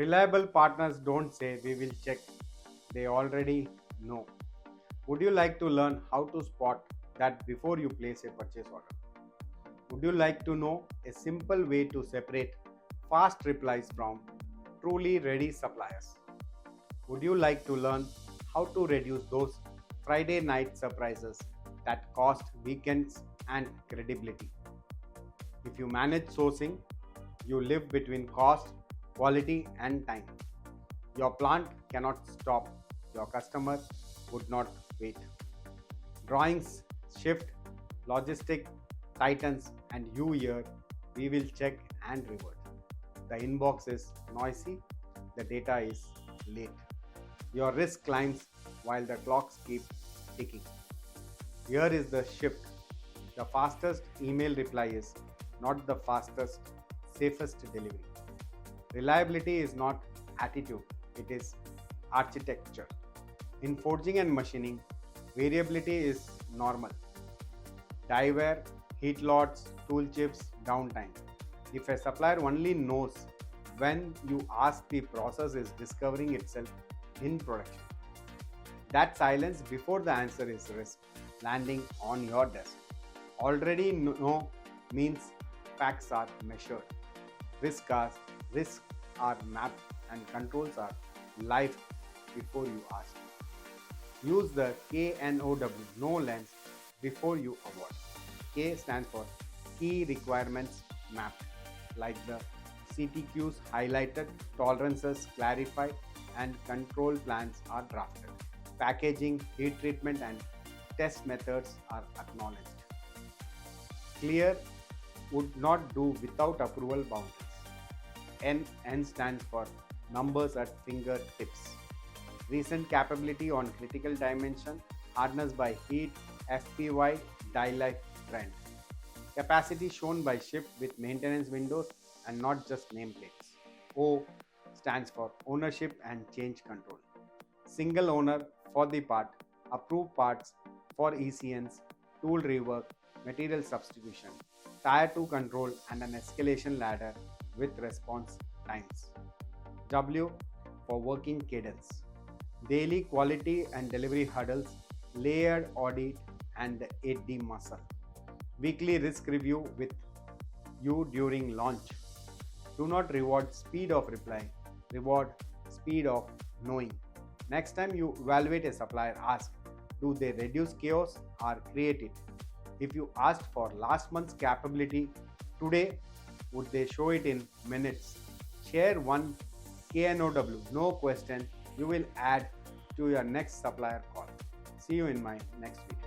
Reliable partners don't say we will check, they already know. Would you like to learn how to spot that before you place a purchase order? Would you like to know a simple way to separate fast replies from truly ready suppliers? Would you like to learn how to reduce those Friday night surprises that cost weekends and credibility? If you manage sourcing, you live between cost, quality, and time. Your plant cannot stop, your customer would not wait. Drawings shift, logistic tightens, and you hear we will check and revert. The inbox is noisy, the data is late. Your risk climbs while the clocks keep ticking. Here is the shift. The fastest email reply is not the fastest, safest delivery. Reliability is not attitude, it is architecture. In forging and machining, variability is normal. Die wear, heat lots, tool chips, downtime. If a supplier only knows when you ask, the process is discovering itself in production. That silence before the answer is risk landing on your desk. Already know means facts are measured. Risks are mapped and controls are live before you ask. Use the KNOW, no lens, before you award. K stands for Key Requirements Mapped, like the CTQs highlighted, tolerances clarified, and control plans are drafted. Packaging, heat treatment, and test methods are acknowledged. Clear would not do without approval boundaries. N stands for numbers at fingertips. Recent capability on critical dimension, hardness by heat, FPY, die life trend. Capacity shown by shift with maintenance windows and not just nameplates. O stands for ownership and change control. Single owner for the part, approved parts for ECNs, tool rework, material substitution, tier 2 control, and an escalation ladder with response times. W for working cadence, daily quality and delivery hurdles, layered audit, and the 8D muscle. Weekly risk review with you during launch. Do not reward speed of reply, reward speed of knowing. Next time you evaluate a supplier, ask, do they reduce chaos or create it? If you asked for last month's capability today, would they show it in minutes? Share one KNOW, no question, you will add to your next supplier call. See you in my next video.